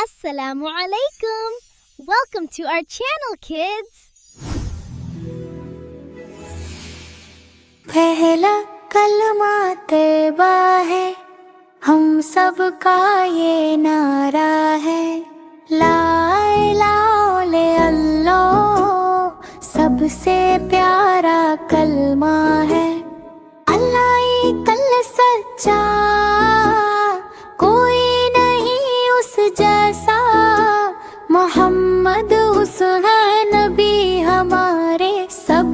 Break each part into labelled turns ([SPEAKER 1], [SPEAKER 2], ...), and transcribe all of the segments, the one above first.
[SPEAKER 1] Assalamu alaikum. Welcome to our channel, kids.
[SPEAKER 2] पहला कलमा तैबा है, हम सब का ये नारा है। ला इलाहा इल्लल्लाह सबसे प्यारा कलमा है। अल्लाह एक सच्चा, कोई नहीं उस जैसा। मोहम्मद उस है नबी हमारे, सब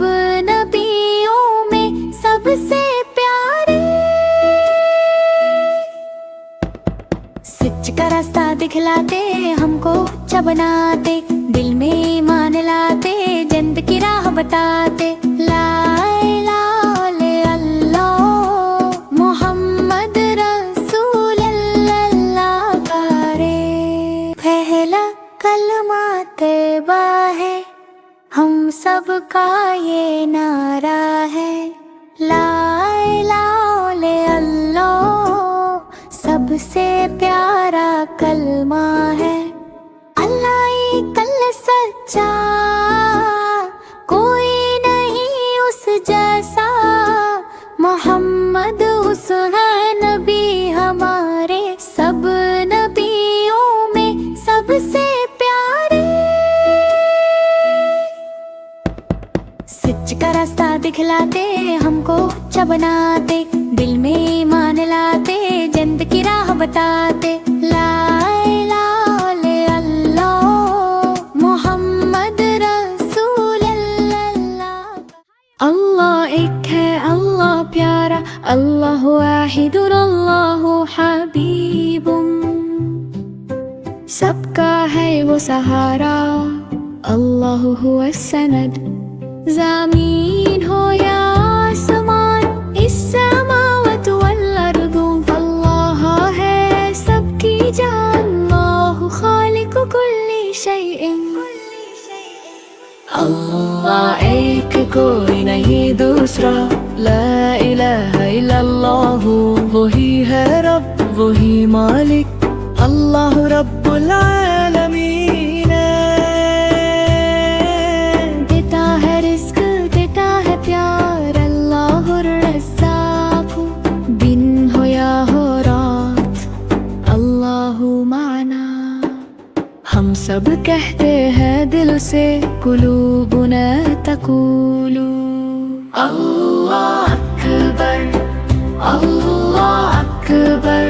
[SPEAKER 2] नबियों में सबसे प्यारे। सच का रास्ता दिखलाते, हमको अच्छा बनाते, दिल में ईमान लाते, जन्नत की राह बताते। ला इलाहा इल्लल्लाह मोहम्मद रसूल अल्लाह करे। पहला कलमा तैबा है, हम सब का ये नारा है। ला इलाहा इल्लल्लाह सबसे प्यारा कलमा है। अल्लाह एक सच्चा, कोई नहीं उस जैसा। मोहम्मद उस है नबी हमारे, सब नबियों में सबसे प्यारे। सच का रास्ता दिखलाते, हमको अच्छा बनाते, दिल में ईमान लाते, जन्नत की राह बताते। ला इलाहा इल्लल्लाह मोहम्मद रसूल अल्लाह। अल्लाह एक है, अल्लाह प्यारा, अल्लाह वाहिदुन, अल्लाह हबीबुन। सबका है वो सहारा, अल्लाह हुवा सनद। ज़मीन हो या आसमान, इस समावत वल अर्दु, अल्लाह है सबकी जान। अल्लाह खालिक कुल्ली शैइन। अल्लाह एक, कोई नहीं दूसरा। ला इलाहा इल्लल्लाह वही है रब, वही मालिक, अल्लाह रब्बुल आलमीन। देता है रिज़्क़, देता है प्यार, अल्लाह रज़्ज़ाक़। दिन हो या हो रात, अल्लाह माना। हम सब कहते हैं दिल से, कुलूबुना तक़ूलु अल्लाह अकबर, अल्लाह अकबर,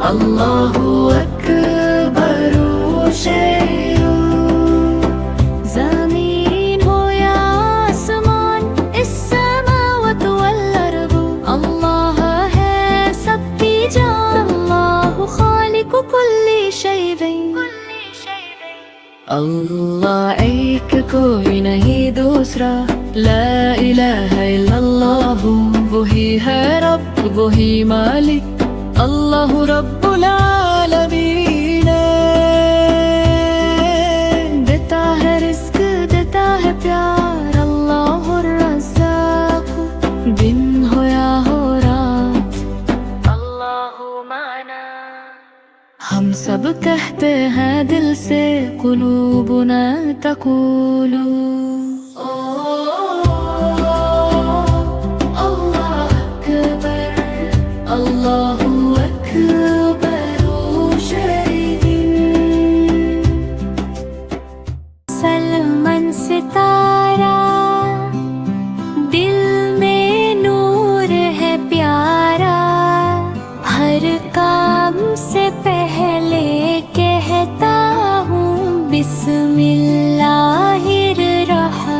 [SPEAKER 2] अल्लाहु अकबर शैअ। ज़मीन हो या आसमान, इस समावत वल अर्दु, अल्लाह है सबकी जान। अल्लाहु खालिकु कुल्ली शैइन। अल्लाह एक, कोई नहीं दूसरा। ला इलाहा इल्लल्लाह वही है रब, वही मालिक, अल्लाह रब्बुल आलमीन। देता है रिज़्क़, देता है प्यार, अल्लाह रज़्ज़ाक़। दिन हो या हो रात, अल्लाह माना। हम सब कहते हैं दिल से, कुलूबुना तक़ूलु अल्लाह अकबर, अल्लाहु अकबर शैइन। सलमान सितारा, दिल में नूर है प्यारा। हर काम से पहले कहता हूँ बिस्मिल्लाहिर्रहमानिर्रहीम।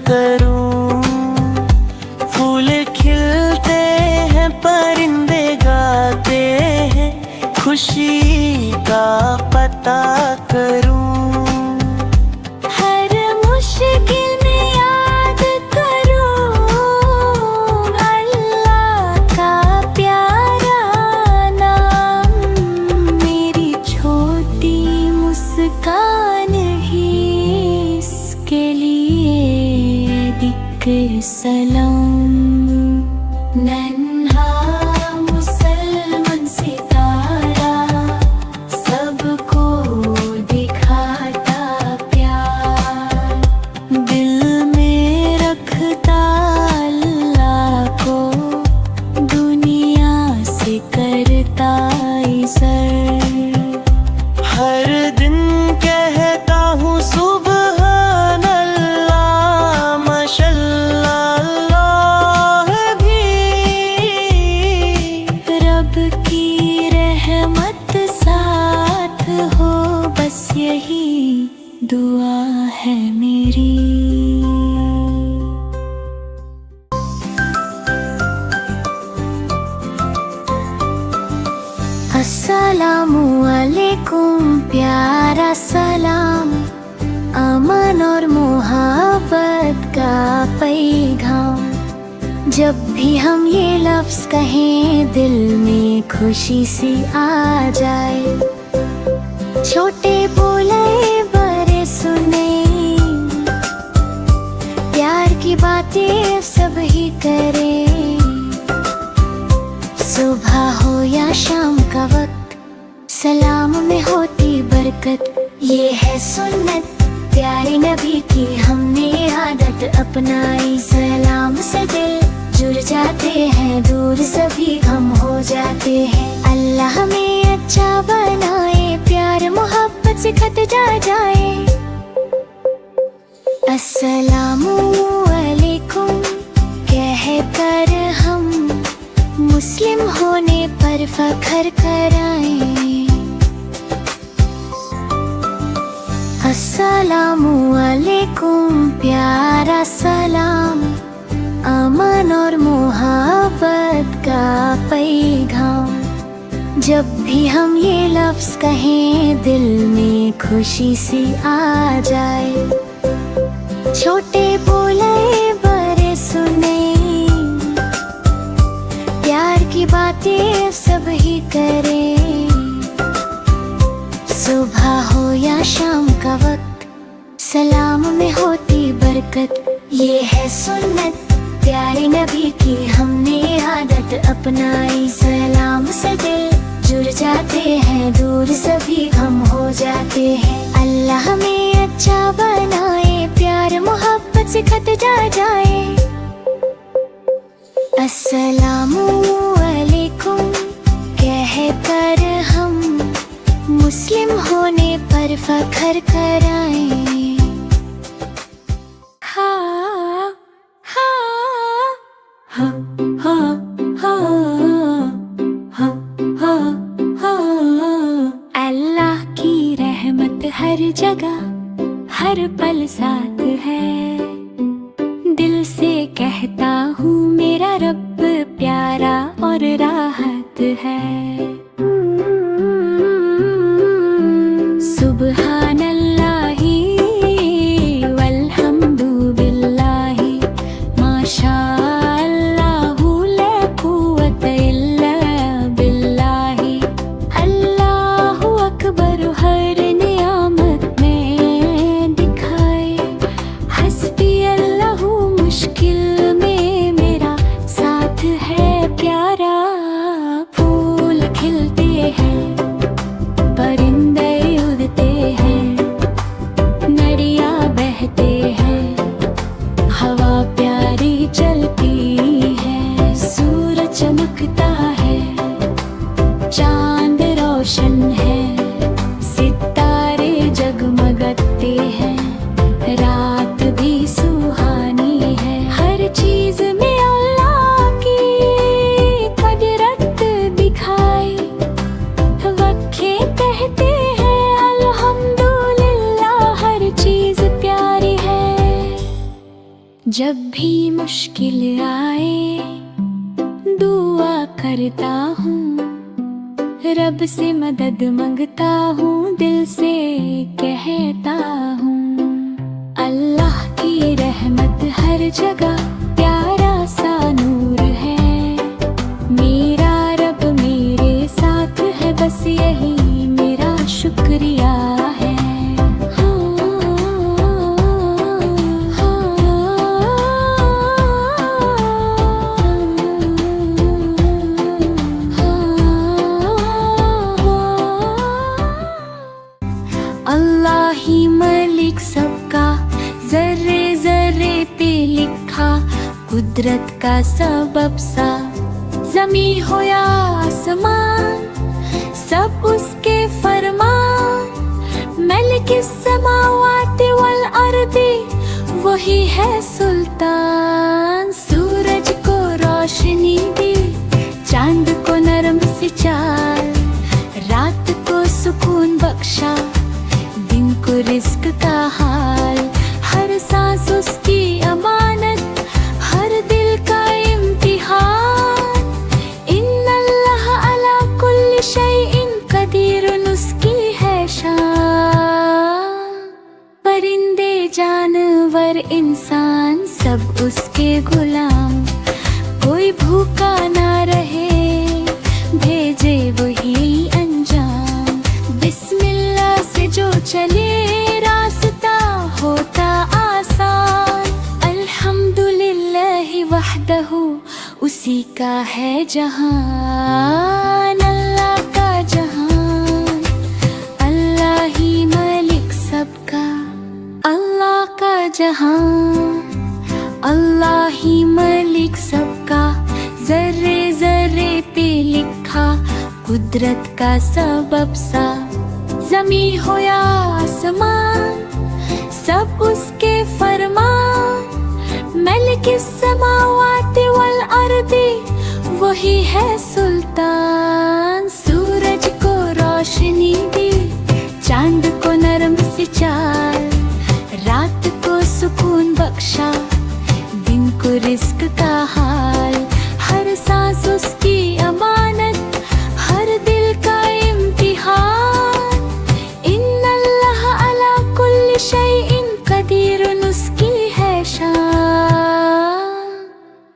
[SPEAKER 3] करूं। फूल खिलते हैं, परिंदे गाते हैं, खुशी का पता करूं।
[SPEAKER 2] हर मुश्किल में याद करूं अल्लाह का प्यारा नाम। मेरी छोटी मुस्कान ही इसके लिए दिक सलाम। नन्हा मुसलमान सितारा सबको दिखाता प्यार।
[SPEAKER 3] दिल में रखता अल्लाह को,
[SPEAKER 2] दुनिया से करता इज़्ज़त।
[SPEAKER 3] हर दिन कहता हूँ सुबहान अल्लाह, माशल्लाह अल्लाह भी।
[SPEAKER 2] रब की रहमत साथ हो, बस यही दुआ है मेरी। अस्सलामु अलैकुम प्यारा सलाम, अमन और मोहब्बत का पैगाम। जब भी हम ये लफ्ज़ कहें, दिल में खुशी सी आ जाए। छोटे बोले बड़े सुने, प्यार की बातें सब ही करें। सुबह हो या शाम का वक्त, सलाम में होती बरकत। ये है सुन्नत प्यारे नबी की, हमने आदत अपनाई। सलाम से दिल जुड़ जाते हैं, दूर सभी गम हो जाते हैं। अल्लाह हमें अच्छा बनाए, प्यार मोहब्बत से खतरा जाए। अस्सलामु अलैकुम कह कर हम मुस्लिम होने पर फख्र कराएं। अस्सलामु अलैकुम प्यारा सलाम, अमन और मोहब्बत का पैगाम। जब भी हम ये लफ्ज़ कहें, दिल में खुशी सी आ जाए। छोटे बोले बड़े सुने, प्यार की बातें सब ही करें। सुबह हो या शाम का वक्त, सलाम में होती बरकत। ये है सुन्नत प्यारे नबी की, हमने आदत अपनाई। सलाम से दिल जुड़ जाते हैं, दूर सभी गम हो जाते हैं। अल्लाह हमें अच्छा बनाए, प्यार मोहब्बत से खतरा जाए। अस्सलामु अलैकुम कह कर हम मुस्लिम होने पर फख्र कराएं। हा हा हा हा हा हा हा हा। अल्लाह की रहमत हर जगह हर पल साथ है। दिल से कहता हूँ मेरा रब प्यारा और राहत है। सुबहान अल्लाही वल्हम्दु बिल्लाही, माशा अल्लाहु ला कुव्वत इल्ला बिल्लाही। अल्लाहु अकबर हर नियामत में दिखाए, हस्बी जब भी मुश्किल आए दुआ करता हूँ, रब से मदद मांगता हूँ, दिल से कहता हूँ। अल्लाह की रहमत हर जगह प्यारा सा नूर है, मेरा रब मेरे साथ है, बस यही मेरा शुक्रिया है। अल्लाह ही मालिक सबका, जर्रे जर्रे पे लिखा, कुदरत का सबब सा, ज़मी हो या आसमान सब उसके फरमान। मलिकिस समावाति वल अर्दी, वही है सुल्तान। सूरज को रोशनी दी, चांद को नरम सी चाल, रात को सुकून बख्शा, दिन को रिस्क का हाल। हर सांस उसकी अमानत, हर दिल का इम्तिहान। इन्नल्लाह अला कुल्ली शैइन कदीरुन, उसकी है शान। परिंदे जानवर इंसान सब उसके गुलाम, कोई भूखा ना रहे, भेजे वही अंजाम। बिस्मिल्लाह से जो चले रास्ता होता आसान। अल्हम्दुलिल्लाहि वहदहू, उसी का है जहान। अल्लाह का जहान, अल्लाह ही मालिक सबका। अल्लाह का जहान, अल्लाह ही मालिक सबका, जर्रे जर्रे पे लिखा, कुदरत का सबब सा, ज़मी हो या आसमान सब उसके फरमान। मलिकिस समावाति वल अर्दी, वही है सुल्तान। सूरज को रोशनी दी, चांद को नरम सी चाल, रात को सुकून बख्शा, दिन को रिस्क का हाल। हर सांस उसकी अमानत, हर दिल का इम्तिहान। इन्नल्लाह अला कुल्ली शैइन कदीरुन, उसकी है शान।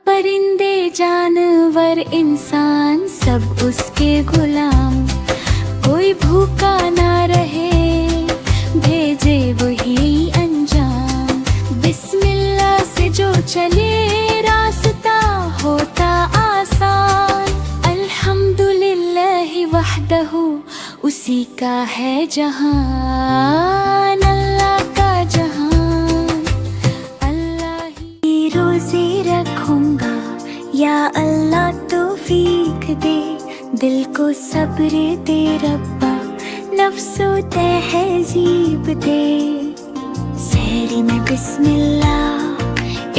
[SPEAKER 2] परिंदे जानवर इंसान सब उसके गुलाम, कोई भूखा ना रहे, भेजे वही अंजाम। बिस्मिल्लाह से जो चले रास्ता होता आसान। अल्हम्दुलिल्लाहि वहदहू, उसी का है जहान। अल्लाह का जहान, अल्लाह ही रोज़ी रखूंगा, या अल्लाह तौफीक दे, दिल को सब्र दे रब्बा, नफ्सो तहज़ीब दे। सहरी में बिस्मिल्लाह,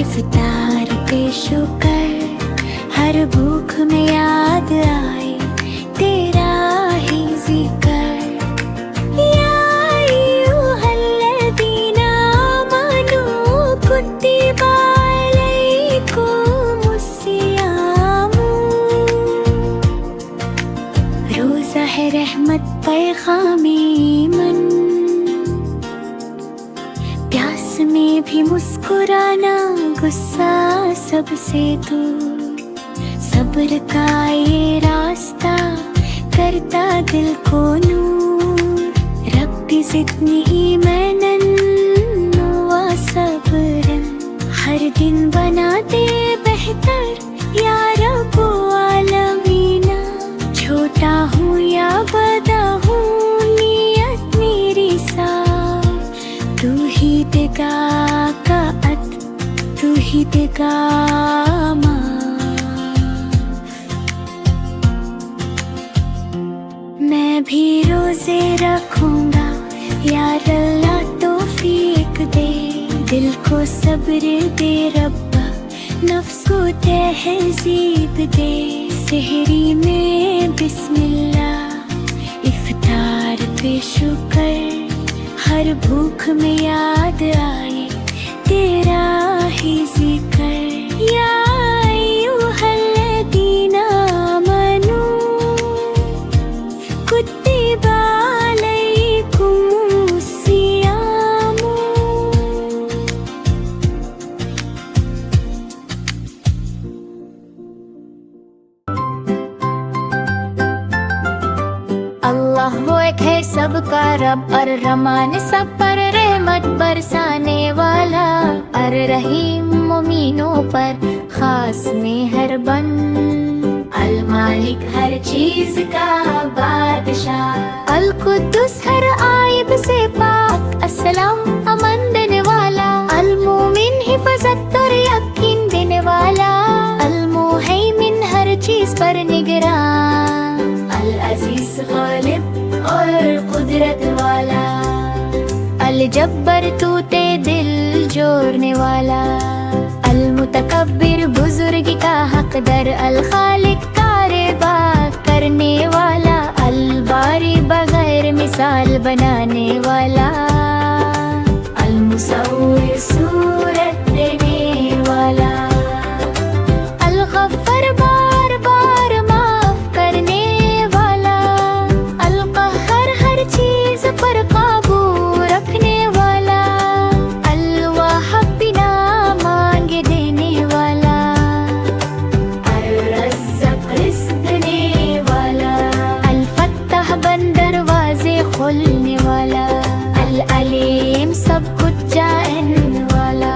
[SPEAKER 2] इफ्तार पे शुक्र, हर भूख में याद आए तेरा ही जिक्र। या अय्युहल्लज़ीना आमनू कुतिबा अलैकुमुस्सियाम। रोज़ा है रहमत पैगामे मन, प्यास में भी मुस्कुराना, गुस्सा सबसे दूर। सब्र का ये रास्ता करता दिल को नूर। रब्बी ज़िदनी मनन व सब्रन, हर दिन बना दे बेहतर या रब्बो आलमीना। छोटा हूँ या बड़ा हूँ, नियत मेरी साफ, तू ही देगा कात, तू ही देगा माफ। मैं भी रोज़े रखूंगा, या अल्लाह तौफीक दे, दिल को सब्र दे रब्बा, नफ्स को तहज़ीब दे। सहरी में बिस्मिल्लाह, इफ्तार पे शुक्र, हर भूख में याद आए तेरा ही सबका रब और रहमान सब पर रहमत बरसाने वाला। और रहीम मोमिनों पर खास मेहरबान। अल मालिक हर चीज का बादशाह। अल कुद्दुस हर आयब से पाक। अस्सलाम अमन देने वाला। अल मोमिन हिफाजत और यकीन देने वाला। अल मुहैमिन हर चीज पर निगरान। अल अजीज गालिब और कुदरत वाला। अल जब्बर तूते दिल जोड़ने वाला। अल मुतकब्बिर बुजुर्ग का हकदर। अल खालिक कारेबा करने वाला। अल बारी बगैर मिसाल बनाने वाला। अल मुसव्विर सूरत देने वाला। अल गफ्फार बार बार माफ करने वाला। अल कहर हर चीज पर काबू रखने वाला। अल वाहब बिना मांगे देने वाला। अल रज़्ज़ाक़ रिज़्क़ देने वाला। अल फत्ताह बंद दरवाजे खोलने वाला। अल अलीम सब कुछ जानने वाला।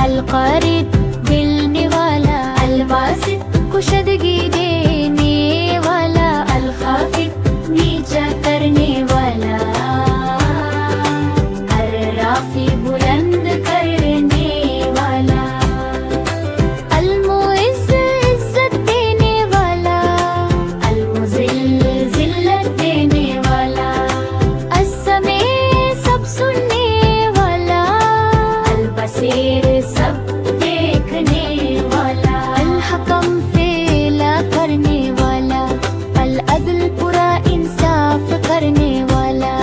[SPEAKER 2] अल क़रीब मिलने वाला। अल वासित कुशदगी देने वाला। अल खाफिद नीचा करने वाला। अल राफ़ी बुलंद करने वाला। अल मुइज़्ज़ इज़्ज़त देने वाला। अल मुज़िल्ल ज़िल्लत देने वाला। अस्समी सब सुनने वाला। अल बसीर सब देखने वाला। अल हकम फैसला करने वाला। अल अदल पूरा इंसाफ करने वाला।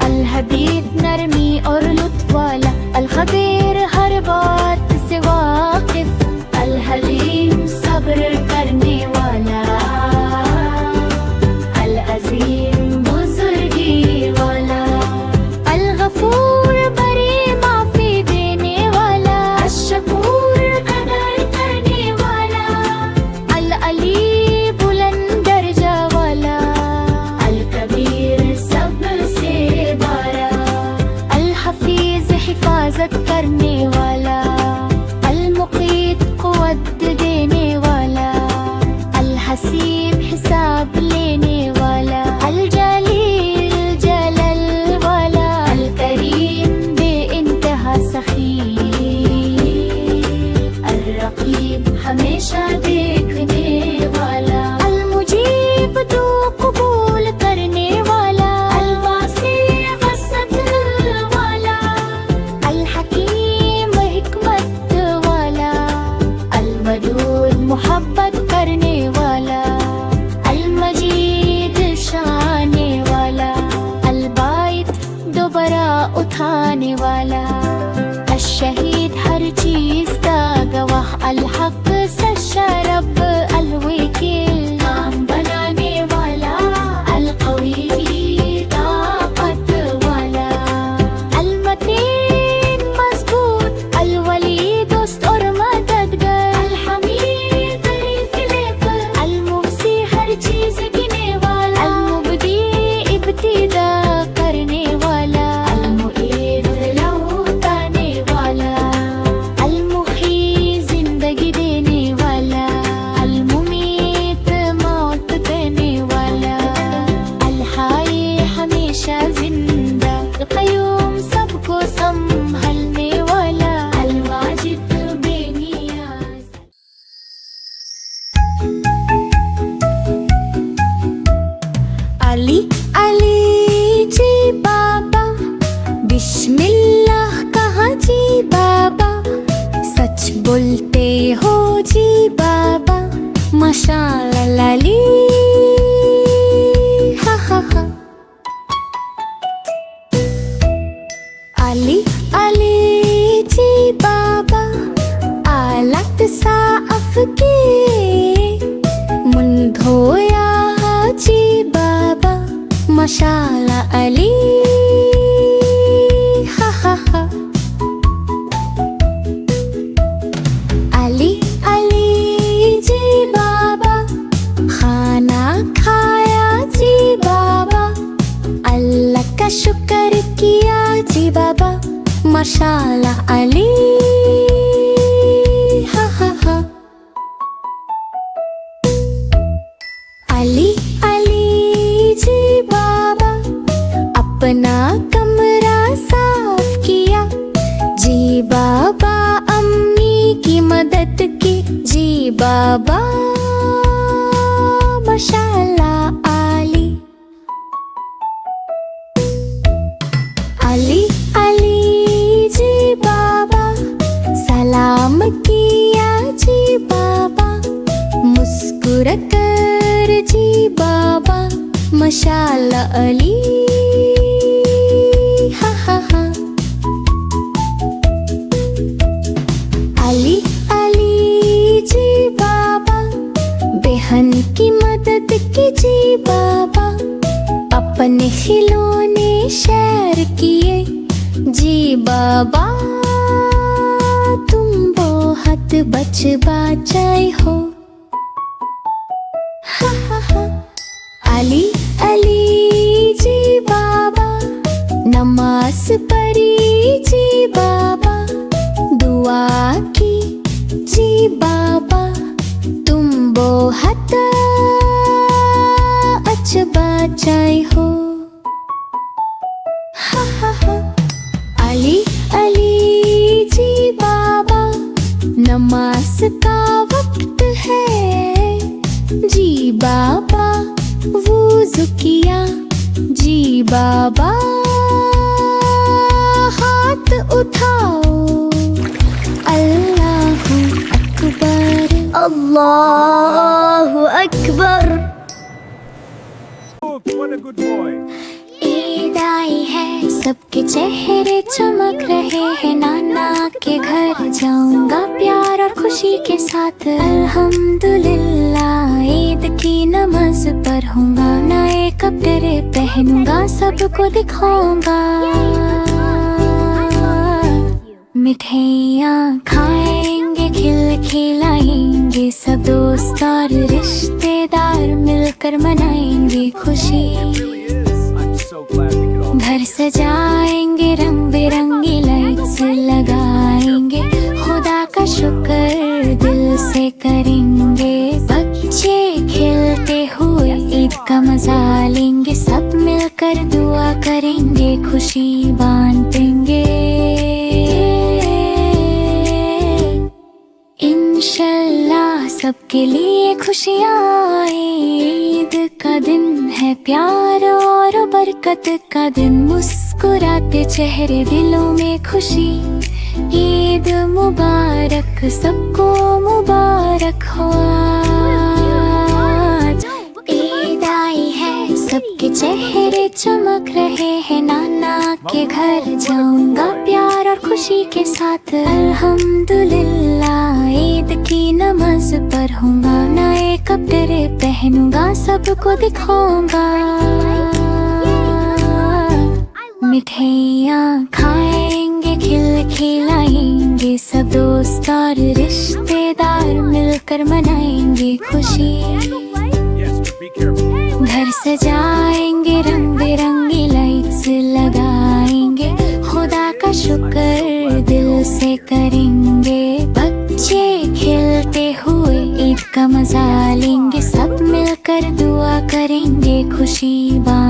[SPEAKER 2] अल हदीद नरमी और लुत्फ वाला। अल खबीर हर बात से वाकिफ। अल हलीम सब्र करने वाला। अल अजीम बुजुर्गी वाला। अल गफूर बड़ी माफी देने वाला। अल शकूर कदर करने वाला। अल अली बुलंद दर्जा वाला। अल कबीर सबसे बड़ा। अल हफीज हिफाजत करने वाला। अल मुक़ीत क़ुव्वत देने वाला। अल हसीब हिसाब लेने वाला। अल जलील जलल वाला। अल करीम बेइंतहा सखी। अल रक़ीब हमेशा देखने वाला। अल मुजीब तो कबूल करने वाला। अल वासी वसत वाला। अल हकीम हिकमत वाला। अल वदूद मोहब्बत करने वाला। अल मजीद शाने वाला। अल बाइत दोबारा उठाने वाला। अल शहीद हर चीज का गवाह। अल हक सच्चा रब। अल वकील काम बनाने वाला। अल कवी ताकत वाला। अल मतीन मजबूत। अल वली दोस्त और मददगार। अल हमीद तारीफ लेकर। अल मुहसी हर चीज गिने वाला। अल मुबदी इब्तिदा करने वाला। अल मुईद लौटाने वाला। अल मुही जिंदगी देने वाला। अल मुमीत मौत देने वाला। अल हाय हमेशा जिंदा। अल क़य्यूम सबको संभलने वाला। अल वाजिद बेनियाज़।
[SPEAKER 4] अली अली जी बाबा बिस्मिल्लाह कहा जी बाबा। सच बोलते हो जी बाबा। माशाअल्लाह अली हा हा हा। अली अली जी बाबा आलत साफ के मुन धोया जी बाबा। माशाअल्लाह अली हा हा हा। अली अली जी बाबा खाना खाया जी बाबा। माशाल्लाह अली। हा हा हा। अली अली जी बाबा अपना कमरा साफ किया। जी बाबा अम्मी की मदद की। जी बाबा माशाल्लाह अली। अली अली जी बाबा सलाम किया। जी बाबा मुस्कुरा कर जी बाबा माशाल्लाह अली। हा हा हा। अली अली जी बाबा बहन की मदद की। जी बाबा अपने खिलौने शेयर किए। जी बाबा तुम बहुत बच बचाए हो। हा हा हा। अली अली जी बाबा नमाज पढ़ी। जी बाबा दुआ की। जी बाबा तुम बहुत अच्छा बचाए हो। हा हा हा। अली अली जी बाबा नमाज का वक्त है। जी बाबा वुज़ू किया। जी बाबा हाथ उठाओ। अल्लाहु अकबर।
[SPEAKER 1] अल्लाहु Akbar.
[SPEAKER 5] What a good boy.
[SPEAKER 4] Eid आई है सबके चेहरे चमक रहे हैं। नाना के घर जाऊंगा प्यार और खुशी के साथ। अल्हम्दुलिल्लाह ईद की नमाज पढ़ूंगा। नए कपड़े पहनूंगा सबको दिखाऊंगा। मिठाइयाँ खाएंगे खिलाएंगे सब दोस्त और रिश्तेदार मिलकर मनाएंगे खुशी।
[SPEAKER 5] I'm so glad we could all.
[SPEAKER 4] घर सजाएंगे रंग बिरंगी लाइट्स लगाएंगे। खुदा का शुक्र दिल से करेंगे। बच्चे खेलते हुए ईद का मजा लेंगे। सब मिलकर दुआ करेंगे खुशी बांटेंगे। इंशाल्लाह सबके लिए खुशियाँ आए। ईद का दिन है प्यार और बरकत का दिन। मुस्कुराते चेहरे दिलों में खुशी। ईद मुबारक सबको मुबारक हो आज। ईद आई है सबके चेहरे चमक रहे हैं। नाना के घर जाऊंगा प्यार और खुशी के साथ। अल्हम्दुलिल्लाह ईद की नमाज पढ़ूंगा। नए कपड़े पहनूंगा सबको दिखाऊंगा। मिठाइयाँ खाएंगे खिलाएंगे सब दोस्त और रिश्तेदार मिलकर मनाएंगे खुशी।
[SPEAKER 5] Yes, but be careful.
[SPEAKER 4] घर सजाएंगे रंग बिरंगी लाइट्स लगाएंगे। खुदा का शुक्र दिल से करेंगे। बच्चे खेलते हुए ईद का मजा लेंगे। सब मिलकर दुआ करेंगे खुशी बांटेंगे।